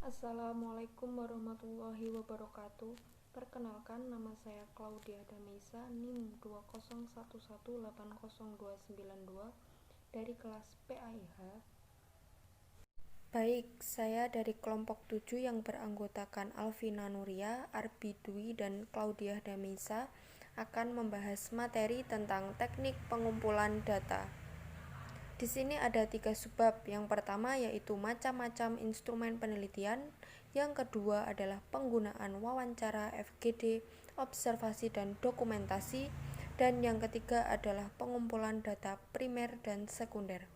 Assalamualaikum warahmatullahi wabarakatuh. Perkenalkan, nama saya Claudia Dameisa, NIM 201180292 dari kelas PAIH. Baik, saya dari kelompok 7 yang beranggotakan Alvina Nuria, Arbi Dwi, dan Claudia Dameisa akan membahas materi tentang teknik pengumpulan data. Di sini ada 3 subbab. Yang pertama yaitu macam-macam instrumen penelitian, yang kedua adalah penggunaan wawancara FGD, observasi dan dokumentasi, dan yang ketiga adalah pengumpulan data primer dan sekunder.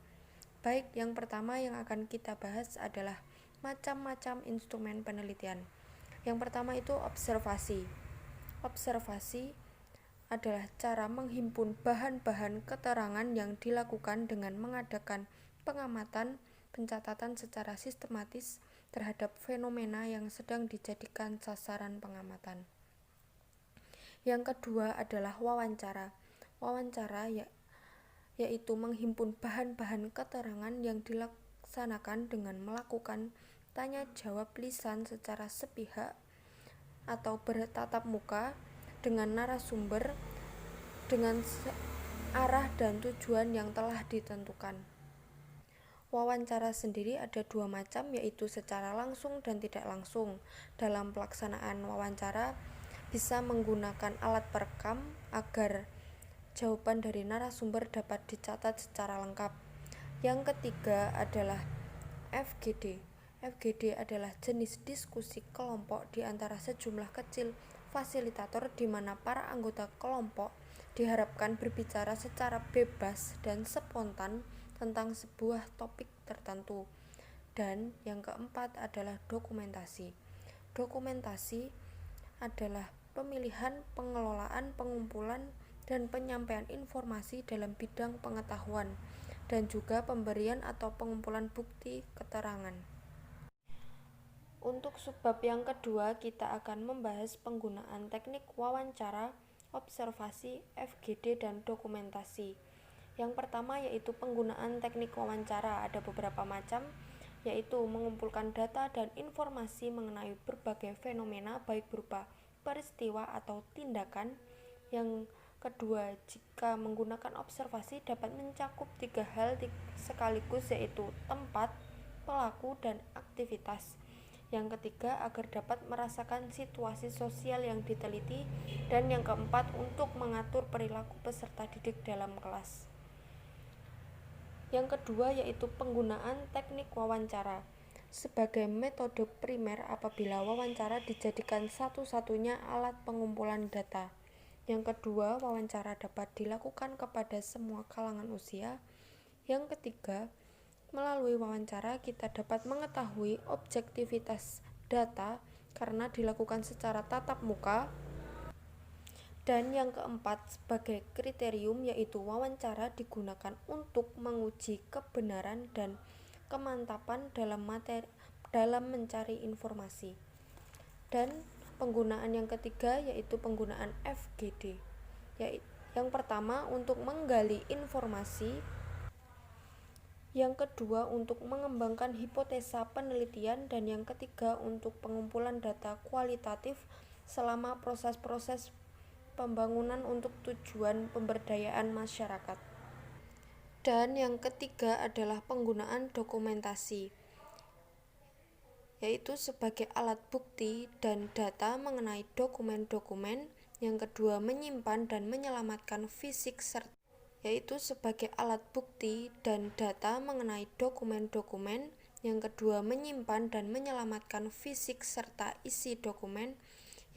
Baik, yang pertama yang akan kita bahas adalah macam-macam instrumen penelitian. Yang pertama itu observasi. Observasi adalah cara menghimpun bahan-bahan keterangan yang dilakukan dengan mengadakan pengamatan, pencatatan secara sistematis terhadap fenomena yang sedang dijadikan sasaran pengamatan. Yang kedua adalah wawancara. Wawancara yaitu menghimpun bahan-bahan keterangan yang dilaksanakan dengan melakukan tanya jawab lisan secara sepihak atau bertatap muka dengan narasumber dengan arah dan tujuan yang telah ditentukan. Wawancara sendiri ada 2 macam, yaitu secara langsung dan tidak langsung. Dalam pelaksanaan wawancara bisa menggunakan alat perekam agar jawaban dari narasumber dapat dicatat secara lengkap. Yang ketiga adalah FGD. FGD adalah jenis diskusi kelompok di antara sejumlah kecil fasilitator di mana para anggota kelompok diharapkan berbicara secara bebas dan spontan tentang sebuah topik tertentu. Dan yang keempat adalah dokumentasi. Dokumentasi adalah pemilihan, pengelolaan, pengumpulan, dan penyampaian informasi dalam bidang pengetahuan, dan juga pemberian atau pengumpulan bukti keterangan. Untuk subbab yang kedua, kita akan membahas penggunaan teknik wawancara, observasi, FGD, dan dokumentasi. Yang pertama yaitu penggunaan teknik wawancara. Ada beberapa macam, yaitu mengumpulkan data dan informasi mengenai berbagai fenomena baik berupa peristiwa atau tindakan. Yang kedua, jika menggunakan observasi dapat mencakup 3 hal sekaligus, yaitu tempat, pelaku, dan aktivitas. Yang ketiga, agar dapat merasakan situasi sosial yang diteliti. Dan yang keempat, untuk mengatur perilaku peserta didik dalam kelas. Yang kedua yaitu penggunaan teknik wawancara sebagai metode primer apabila wawancara dijadikan satu-satunya alat pengumpulan data. Yang kedua, wawancara dapat dilakukan kepada semua kalangan usia. Yang ketiga, melalui wawancara kita dapat mengetahui objektivitas data karena dilakukan secara tatap muka. Dan yang keempat, sebagai kriterium yaitu wawancara digunakan untuk menguji kebenaran dan kemantapan dalam mencari informasi. Dan penggunaan yang ketiga yaitu penggunaan FGD. Yang pertama untuk menggali informasi, yang kedua untuk mengembangkan hipotesa penelitian, dan yang ketiga untuk pengumpulan data kualitatif selama proses-proses pembangunan untuk tujuan pemberdayaan masyarakat. Dan yang ketiga adalah penggunaan dokumentasi, yaitu sebagai alat bukti dan data mengenai dokumen-dokumen. Yang kedua, menyimpan dan menyelamatkan fisik yaitu sebagai alat bukti dan data mengenai dokumen-dokumen. Yang kedua, menyimpan dan menyelamatkan fisik serta isi dokumen.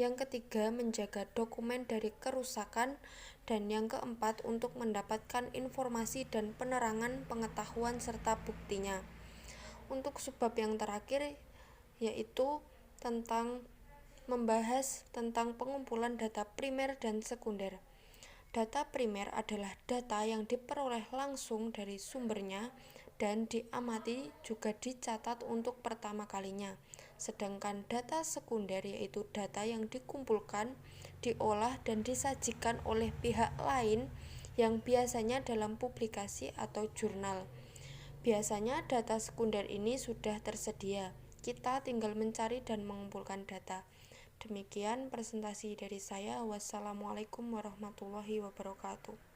Yang ketiga, menjaga dokumen dari kerusakan. Dan yang keempat, untuk mendapatkan informasi dan penerangan pengetahuan serta buktinya. Untuk subbab yang terakhir yaitu tentang membahas tentang pengumpulan data primer dan sekunder. Data primer adalah data yang diperoleh langsung dari sumbernya dan diamati juga dicatat untuk pertama kalinya. Sedangkan data sekunder yaitu data yang dikumpulkan, diolah, dan disajikan oleh pihak lain yang biasanya dalam publikasi atau jurnal. Biasanya data sekunder ini sudah tersedia, Kita tinggal mencari dan mengumpulkan data. Demikian presentasi dari saya. Wassalamualaikum warahmatullahi wabarakatuh.